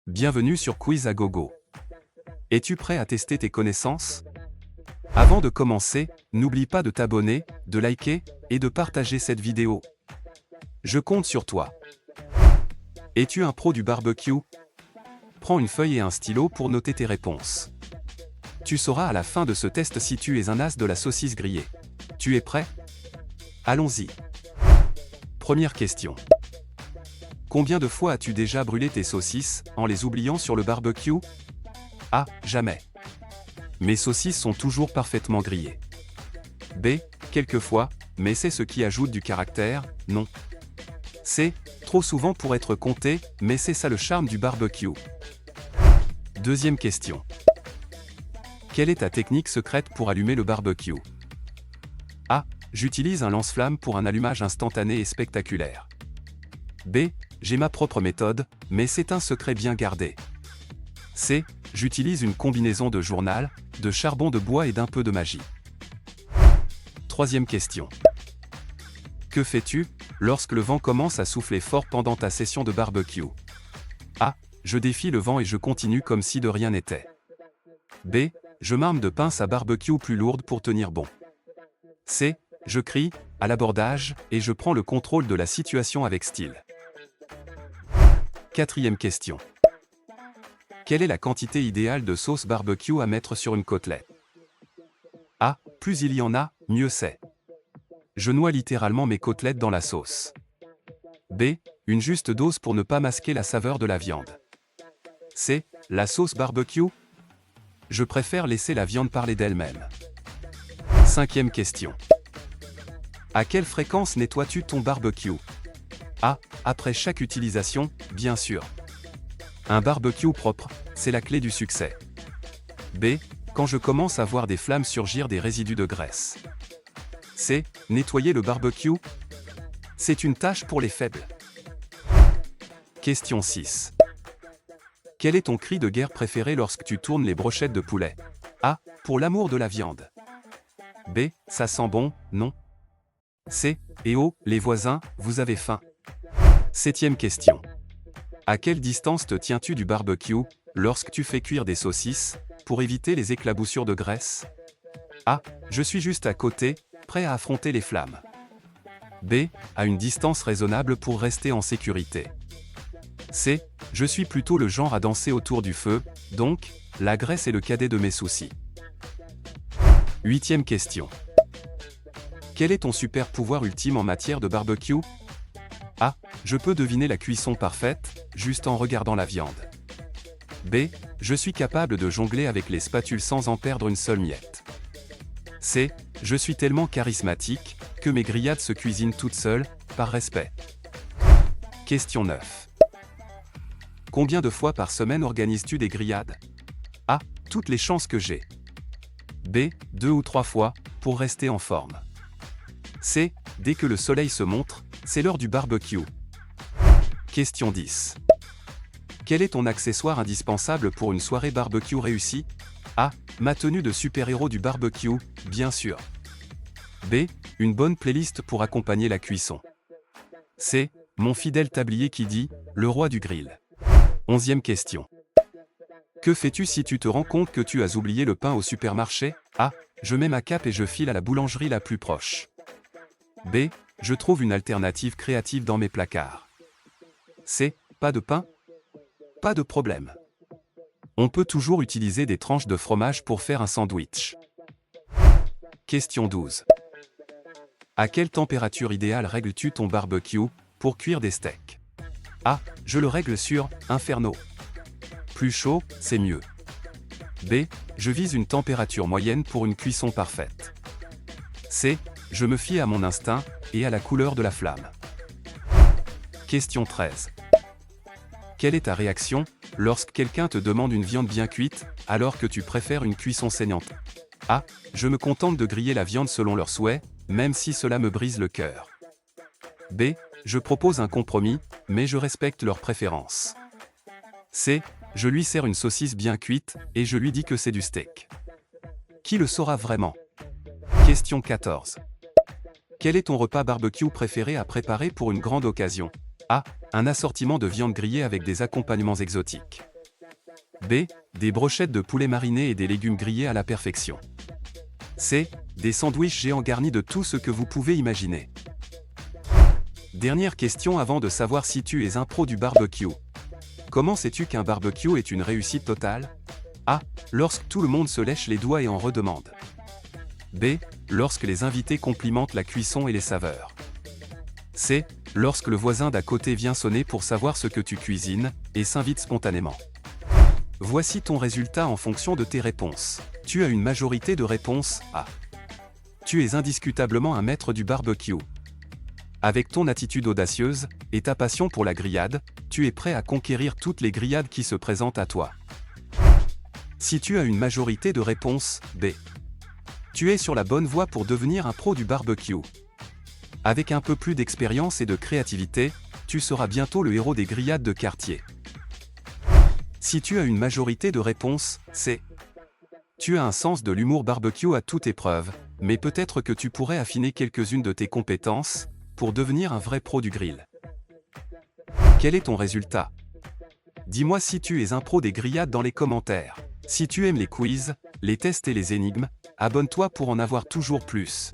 Bienvenue sur Quiz à Gogo. Es-tu prêt à tester tes connaissances? Avant de commencer, n'oublie pas de t'abonner, de liker et de partager cette vidéo. Je compte sur toi. Es-tu un pro du barbecue? Prends une feuille et un stylo pour noter tes réponses. Tu sauras à la fin de ce test si tu es un as de la saucisse grillée. Tu es prêt? Allons-y. Première question. Combien de fois as-tu déjà brûlé tes saucisses en les oubliant sur le barbecue? A. Jamais. Mes saucisses sont toujours parfaitement grillées. B. Quelquefois, mais c'est ce qui ajoute du caractère, non. C. Trop souvent pour être compté, mais c'est ça le charme du barbecue. Deuxième question. Quelle est ta technique secrète pour allumer le barbecue? A. J'utilise un lance-flamme pour un allumage instantané et spectaculaire. B. J'ai ma propre méthode, mais c'est un secret bien gardé. C. J'utilise une combinaison de journal, de charbon de bois et d'un peu de magie. Troisième question. Que fais-tu lorsque le vent commence à souffler fort pendant ta session de barbecue? A. Je défie le vent et je continue comme si de rien n'était. B. Je m'arme de pinces à barbecue plus lourdes pour tenir bon. C. Je crie, à l'abordage, et je prends le contrôle de la situation avec style. Quatrième question. Quelle est la quantité idéale de sauce barbecue à mettre sur une côtelette? A. Plus il y en a, mieux c'est. Je noie littéralement mes côtelettes dans la sauce. B. Une juste dose pour ne pas masquer la saveur de la viande. C. La sauce barbecue? Je préfère laisser la viande parler d'elle-même. Cinquième question. À quelle fréquence nettoies-tu ton barbecue? A. Après chaque utilisation, bien sûr. Un barbecue propre, c'est la clé du succès. B. Quand je commence à voir des flammes surgir des résidus de graisse. C. Nettoyer le barbecue? C'est une tâche pour les faibles. Question 6. Quel est ton cri de guerre préféré lorsque tu tournes les brochettes de poulet? A. Pour l'amour de la viande. B. Ça sent bon, non. C. Eh oh, les voisins, vous avez faim. Septième question. À quelle distance te tiens-tu du barbecue lorsque tu fais cuire des saucisses pour éviter les éclaboussures de graisse? A. Je suis juste à côté, prêt à affronter les flammes. B. À une distance raisonnable pour rester en sécurité. C. Je suis plutôt le genre à danser autour du feu, donc, la graisse est le cadet de mes soucis. Huitième question. Quel est ton super pouvoir ultime en matière de barbecue? A. Je peux deviner la cuisson parfaite, juste en regardant la viande. B. Je suis capable de jongler avec les spatules sans en perdre une seule miette. C. Je suis tellement charismatique que mes grillades se cuisinent toutes seules, par respect. Question 9. Combien de fois par semaine organises-tu des grillades? A. Toutes les chances que j'ai. B. 2 ou 3 fois, pour rester en forme. C. Dès que le soleil se montre, c'est l'heure du barbecue. Question 10. Quel est ton accessoire indispensable pour une soirée barbecue réussie? A. Ma tenue de super-héros du barbecue, bien sûr. B. Une bonne playlist pour accompagner la cuisson. C. Mon fidèle tablier qui dit « le roi du grill ». 11e question. Que fais-tu si tu te rends compte que tu as oublié le pain au supermarché? A. Je mets ma cape et je file à la boulangerie la plus proche. B. Je trouve une alternative créative dans mes placards. C. Pas de pain? Pas de problème. On peut toujours utiliser des tranches de fromage pour faire un sandwich. Question 12. À quelle température idéale règles-tu ton barbecue pour cuire des steaks? A. Je le règle sur Inferno. Plus chaud, c'est mieux. B. Je vise une température moyenne pour une cuisson parfaite. C. Je me fie à mon instinct et à la couleur de la flamme. Question 13. Quelle est ta réaction lorsque quelqu'un te demande une viande bien cuite alors que tu préfères une cuisson saignante? A. Je me contente de griller la viande selon leurs souhaits, même si cela me brise le cœur. B. Je propose un compromis, mais je respecte leurs préférences. C. Je lui sers une saucisse bien cuite et je lui dis que c'est du steak. Qui le saura vraiment? Question 14. Quel est ton repas barbecue préféré à préparer pour une grande occasion? A. Un assortiment de viande grillée avec des accompagnements exotiques. B. Des brochettes de poulet mariné et des légumes grillés à la perfection. C. Des sandwichs géants garnis de tout ce que vous pouvez imaginer. Dernière question avant de savoir si tu es un pro du barbecue. Comment sais-tu qu'un barbecue est une réussite totale? A. Lorsque tout le monde se lèche les doigts et en redemande. B. Lorsque les invités complimentent la cuisson et les saveurs. C. Lorsque le voisin d'à côté vient sonner pour savoir ce que tu cuisines, et s'invite spontanément. Voici ton résultat en fonction de tes réponses. Tu as une majorité de réponses A. Tu es indiscutablement un maître du barbecue. Avec ton attitude audacieuse, et ta passion pour la grillade, tu es prêt à conquérir toutes les grillades qui se présentent à toi. Si tu as une majorité de réponses B. Tu es sur la bonne voie pour devenir un pro du barbecue. Avec un peu plus d'expérience et de créativité, tu seras bientôt le héros des grillades de quartier. Si tu as une majorité de réponses C. Tu as un sens de l'humour barbecue à toute épreuve, mais peut-être que tu pourrais affiner quelques-unes de tes compétences pour devenir un vrai pro du grill. Quel est ton résultat? Dis-moi si tu es un pro des grillades dans les commentaires. Si tu aimes les quiz, les tests et les énigmes, abonne-toi pour en avoir toujours plus.